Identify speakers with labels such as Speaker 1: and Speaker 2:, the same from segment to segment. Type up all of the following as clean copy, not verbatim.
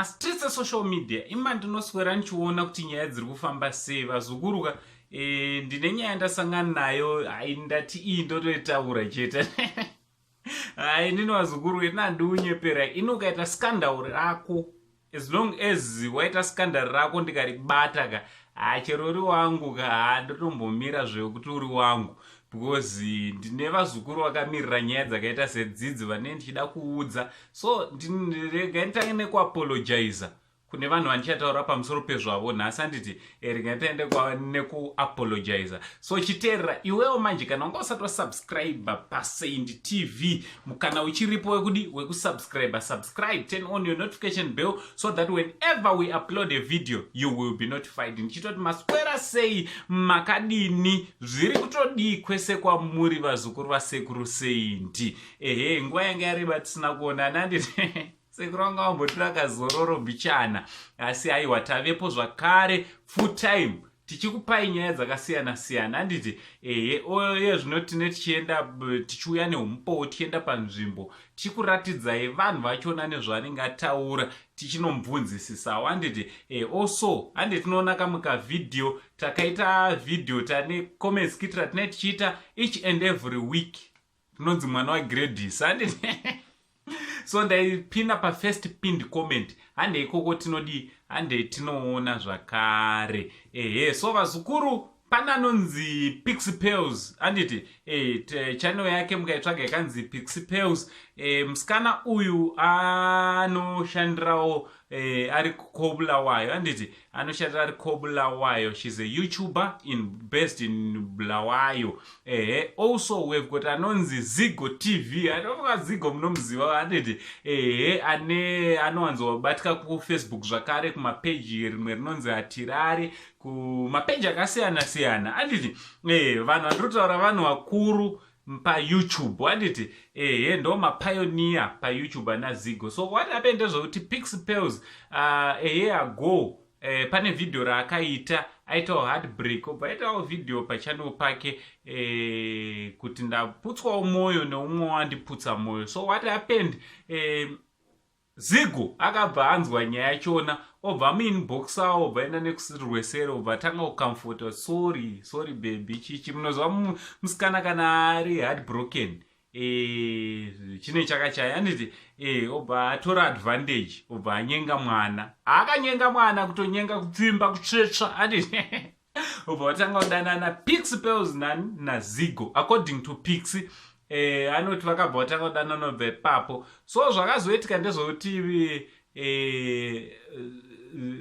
Speaker 1: mumastreets esocial media ima ndinoswera ndichiona kuti nyaya dziri kufamba sei. Vazukuruka ndine nyaya ndasangana nayo, ndati iyi ndotoitaura chete. Nino vazukuru inandiunyepera ino ukaita scandal rako, as long as waita scandal rako ndikaribata ka chero uri wangu ndotombomira zvekuti uri wangu, because ndine vazukuru vakamirira nyaya dzakaita sedzidzi vane ndichida kuudza. So rega nditange nekuapologiza kune vanhu vandichataura pamusoro pezvavo nhasi, handiti rega ndiende nekuapologiza. So chiteerera iwewo manje kana wanga usati wasubscribe paSaint TV, mukana uchiripo wekusubscribe, subscribe, turn on your notification bell so that whenever we upload a video you will be notified. Ndichitoti maswera sei, makadini, zviri kutodii kwese kwamuri vazukuru vasekuru Saint. Nguva yanga yareba tisina kuonana, handiti sekuru vanga vambotiraka zororo bichana, asi aiwa tavepo zvakare full time tichikupai nyaya dzakasiyana siyana, handiti oye zvino tine tichiuya neumpo, tichienda panzvimbo tichikuratidzai vanhu vachona nezvavanenge ataura, tichinomubvunzisisawo, handiti also handiti tinoona kamuka video takaita video tane comments kitira tine tichiita each and every week, tinonzi mwana waGradys, handiti so ndaipinda pafirst pinned comment, hande ikoko tinodi hande tinoona zvakare. So vazukuru pana nonzi Pixipels, handiti channel yake mukaitsvaga yakanzi Pixipels. Musikana uyu anoshandirawo ari kuBulawayo, handiti anoshandira ari kuBulawayo. She's a YouTuber based in Bulawayo. Also we've got anonzi Zigo TV. I don't know Zigo munomuziva, handiti anowanzobatika kuFacebook zvakare, kumapage rimwe rinonzi Hatirari, kumapage akasiyana siyana, handiti vanhu vandinotaura vanhu vakuru paYouTube, handiti ndo mapioneer paYouTube naZigo. So what happened ndezvekuti Pixipels a year ago pane video raakaita aitawo heartbreak, obva aitawo video pachannel pake kuti ndaputswawo mwoyo neumwe wandiputsa mwoyo. So what happened, Zigo akabva anzwa nyaya yachona, obva muinboxawo, obva enda nekusirwesero, obva atanga kucomforta, sorry baby, chichi munozwa musikana kana ari heartbroken chine chakachaya, handiti obva atora advantage, obva anyenga mwana, akanyenga mwana kutonyenga kupfimba kutsvetsva, handiti obva watanga kudanana Pixipels naZigo according to Pix. Anoti vakabva vatanga kudanana obva ipapo. So zvakazoitika ndezvekuti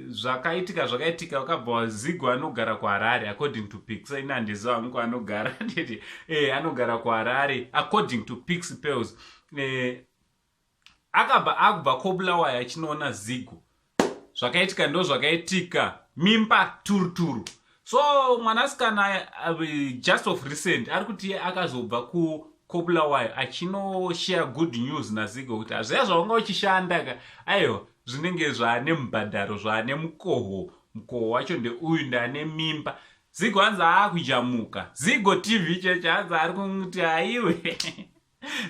Speaker 1: zvakaitika vakabva Zigo anogara kuHarare according to Pix. Ina handiziva hangu anogara, nditi anogara kuHarare according to Pixipels. Akabva kuBulawayo achinoona Zigo, zvakaitika ndo zvakaitika, mimba turuturu. So mwanasikana just of recent ari kuti akazobva kuBulawayo achinoshare good news naZigo kuti hazviya zvaunga uchishanda aiwa zvinenge zvaane mubhadharo, zvaane mukoho wacho ndeuyu, ndane mimba. Zigo hanzi akujamuka, Zigo TV cheche hanzi ari kuti aiwe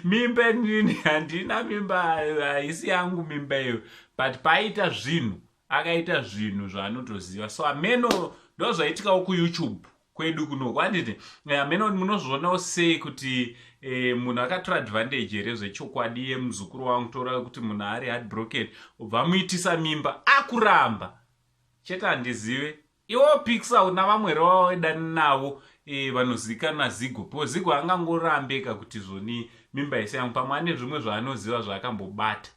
Speaker 1: mimba nini, handina mimba, haisi yangu mimba iyo, but paita zvinhu, akaita zvinhu zvaanotoziva. So ameno ndo zvaitikawo kuYouTube kwedu kuno, handiti ameno munozvionawo sei kuti munhu akatora advantage here zvechokwadi yemuzukuru wangu, tora kuti munhu ari heartbroken obva muitisa mimba akuramba chete. Handizive iwo Pixar una vamwe rawedani navo vanozivikanwa Zigo, po Zigo angangorambeka kuti zvoni mimba ise yangu, pamwe ane zvimwe zvaanoziva zvaakambobata.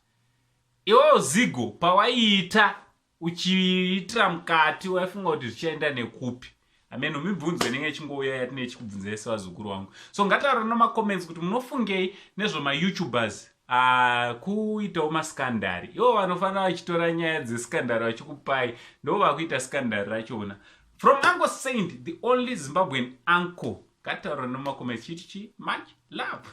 Speaker 1: Iwo Zigo pawaiita uchiitira mukati waifunga kuti zvichaenda nekupi? Ameno mibvunzo inenge chingouya yatine chikubvunzai sevazukuru wangu. So ngataura namacomments kuti munofungei nezvemaYoutubers kuitawo maskandari. Ivo vanofanira vachitora nyaya dzeskandari vachikupai, ndo vakuita skandari rachona. From Uncle Saint, the only Zimbabwean uncle. Ngataura namacomments chitichi, much love.